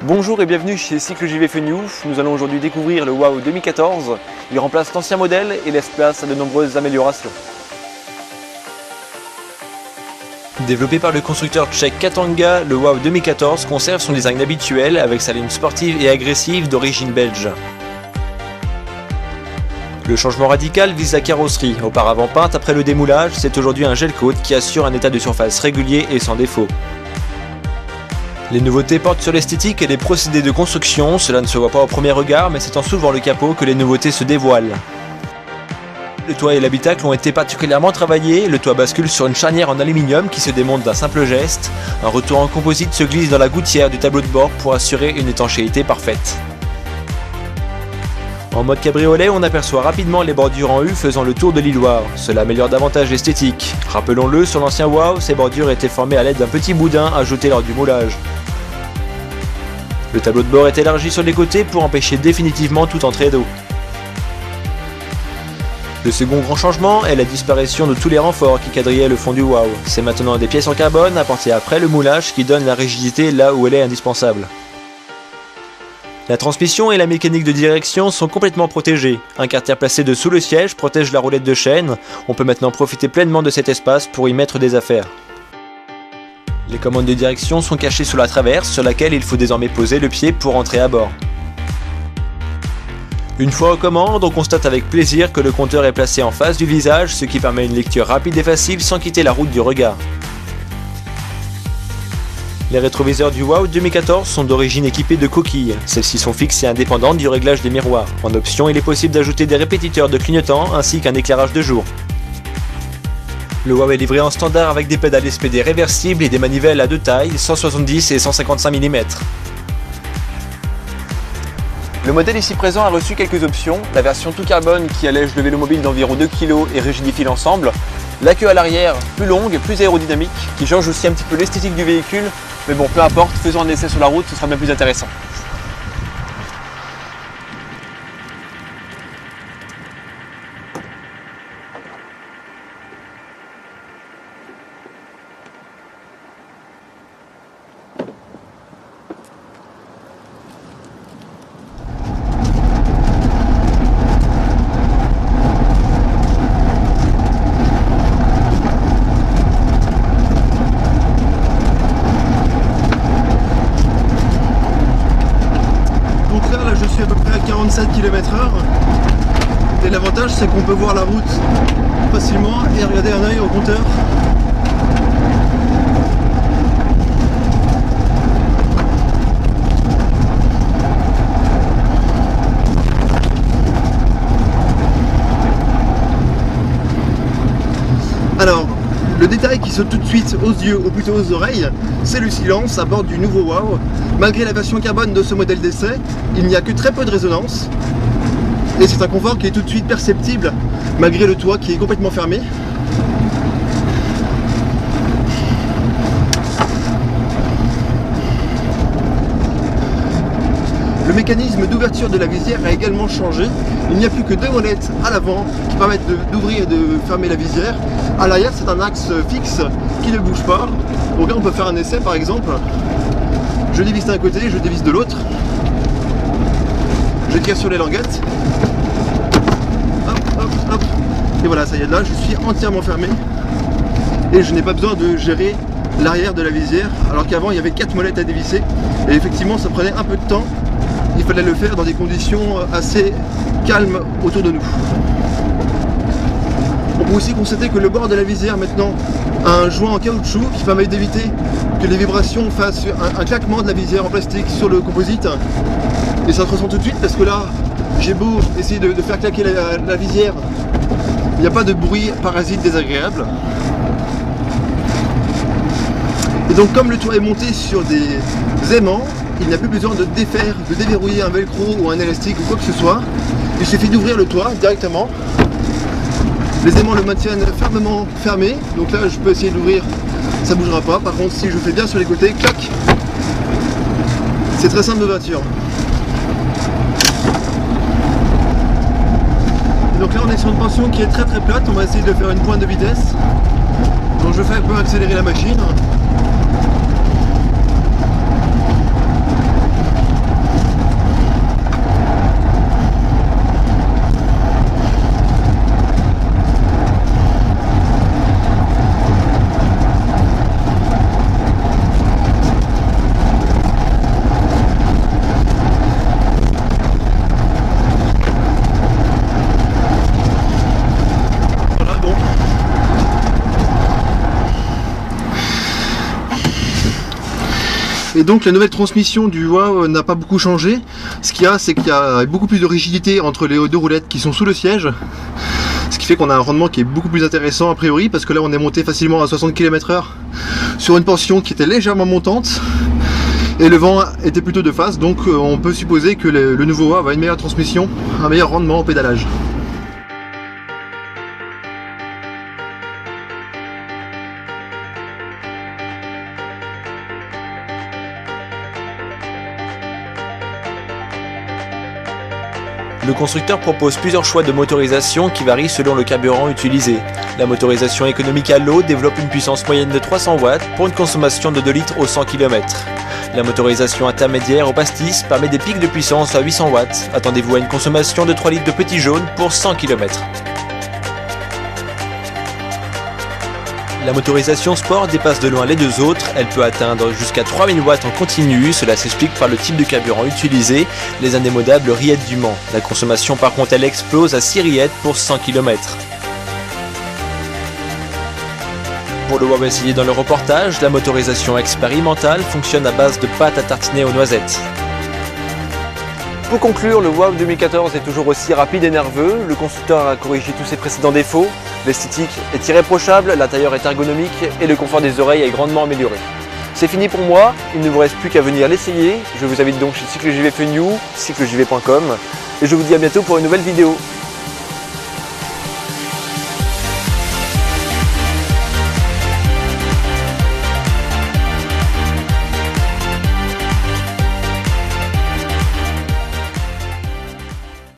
Bonjour et bienvenue chez Cycle JV Fenioux. Nous allons aujourd'hui découvrir le WOW 2014. Il remplace l'ancien modèle et laisse place à de nombreuses améliorations. Développé par le constructeur tchèque Katanga, le WOW 2014 conserve son design habituel avec sa ligne sportive et agressive d'origine belge. Le changement radical vise la carrosserie. Auparavant peinte après le démoulage, c'est aujourd'hui un gel coat qui assure un état de surface régulier et sans défaut. Les nouveautés portent sur l'esthétique et les procédés de construction. Cela ne se voit pas au premier regard, mais c'est en soulevant le capot que les nouveautés se dévoilent. Le toit et l'habitacle ont été particulièrement travaillés. Le toit bascule sur une charnière en aluminium qui se démonte d'un simple geste. Un retour en composite se glisse dans la gouttière du tableau de bord pour assurer une étanchéité parfaite. En mode cabriolet, on aperçoit rapidement les bordures en U faisant le tour de l'îloir. Cela améliore davantage l'esthétique. Rappelons-le, sur l'ancien WOW, ces bordures étaient formées à l'aide d'un petit boudin ajouté lors du moulage. Le tableau de bord est élargi sur les côtés pour empêcher définitivement toute entrée d'eau. Le second grand changement est la disparition de tous les renforts qui quadrillaient le fond du WOW. C'est maintenant des pièces en carbone apportées après le moulage qui donnent la rigidité là où elle est indispensable. La transmission et la mécanique de direction sont complètement protégées. Un carter placé dessous le siège protège la roulette de chaîne. On peut maintenant profiter pleinement de cet espace pour y mettre des affaires. Les commandes de direction sont cachées sous la traverse sur laquelle il faut désormais poser le pied pour entrer à bord. Une fois aux commandes, on constate avec plaisir que le compteur est placé en face du visage, ce qui permet une lecture rapide et facile sans quitter la route du regard. Les rétroviseurs du WOW 2014 sont d'origine équipés de coquilles. Celles-ci sont fixes et indépendantes du réglage des miroirs. En option, il est possible d'ajouter des répétiteurs de clignotants ainsi qu'un éclairage de jour. Le WOW est livré en standard avec des pédales SPD réversibles et des manivelles à deux tailles, 170 et 155 mm. Le modèle ici présent a reçu quelques options. La version tout carbone qui allège le vélo mobile d'environ 2 kg et rigidifie l'ensemble. La queue à l'arrière plus longue et plus aérodynamique qui change aussi un petit peu l'esthétique du véhicule. Mais bon, peu importe, faisons un essai sur la route, ce sera bien plus intéressant. Je suis à peu près à 47 km/h et l'avantage c'est qu'on peut voir la route facilement et regarder un œil au compteur. Alors, le détail qui saute tout de suite aux yeux, ou plutôt aux oreilles, c'est le silence à bord du nouveau WOW. Malgré la version carbone de ce modèle d'essai, il n'y a que très peu de résonance. Et c'est un confort qui est tout de suite perceptible, malgré le toit qui est complètement fermé. Le mécanisme d'ouverture de la visière a également changé. Il n'y a plus que deux molettes à l'avant qui permettent d'ouvrir et de fermer la visière. À l'arrière, c'est un axe fixe qui ne bouge pas. Donc là, on peut faire un essai par exemple. Je dévisse d'un côté, je dévisse de l'autre. Je tire sur les languettes. Hop, hop, hop. Et voilà, ça y est, là, je suis entièrement fermé. Et je n'ai pas besoin de gérer l'arrière de la visière. Alors qu'avant, il y avait 4 molettes à dévisser. Et effectivement, ça prenait un peu de temps. Il fallait le faire dans des conditions assez calmes autour de nous. On peut aussi constater que le bord de la visière maintenant a un joint en caoutchouc qui permet d'éviter que les vibrations fassent un claquement de la visière en plastique sur le composite. Et ça se ressent tout de suite parce que là, j'ai beau essayer de faire claquer la visière, il n'y a pas de bruit parasite désagréable. Et donc comme le toit est monté sur des aimants, il n'y a plus besoin de défaire, de déverrouiller un velcro ou un élastique ou quoi que ce soit. Il suffit d'ouvrir le toit directement. Les aimants le maintiennent fermement fermé. Donc là, je peux essayer d'ouvrir, ça ne bougera pas. Par contre, si je fais bien sur les côtés, clac, c'est très simple d'ouverture. Donc là, on est sur une tension qui est très plate. On va essayer de faire une pointe de vitesse. Donc je fais un peu accélérer la machine. Et donc la nouvelle transmission du WOW n'a pas beaucoup changé. Ce qu'il y a, c'est qu'il y a beaucoup plus de rigidité entre les deux roulettes qui sont sous le siège. Ce qui fait qu'on a un rendement qui est beaucoup plus intéressant a priori, parce que là on est monté facilement à 60 km/h sur une portion qui était légèrement montante. Et le vent était plutôt de face, donc on peut supposer que le nouveau WOW va une meilleure transmission, un meilleur rendement au pédalage. Le constructeur propose plusieurs choix de motorisation qui varient selon le carburant utilisé. La motorisation économique à l'eau développe une puissance moyenne de 300 watts pour une consommation de 2 litres au 100 km. La motorisation intermédiaire au pastis permet des pics de puissance à 800 watts. Attendez-vous à une consommation de 3 litres de petit jaune pour 100 km. La motorisation sport dépasse de loin les deux autres, elle peut atteindre jusqu'à 3000 watts en continu, cela s'explique par le type de carburant utilisé, les indémodables rillettes du Mans. La consommation par contre elle explose à 6 rillettes pour 100 km. Pour le WOW essayé dans le reportage, la motorisation expérimentale fonctionne à base de pâte à tartiner aux noisettes. Pour conclure, le WOW 2014 est toujours aussi rapide et nerveux, le constructeur a corrigé tous ses précédents défauts, l'esthétique est irréprochable, l'intérieur est ergonomique et le confort des oreilles est grandement amélioré. C'est fini pour moi, il ne vous reste plus qu'à venir l'essayer, je vous invite donc chez CycleJV Fenioux, cyclejv.com et je vous dis à bientôt pour une nouvelle vidéo.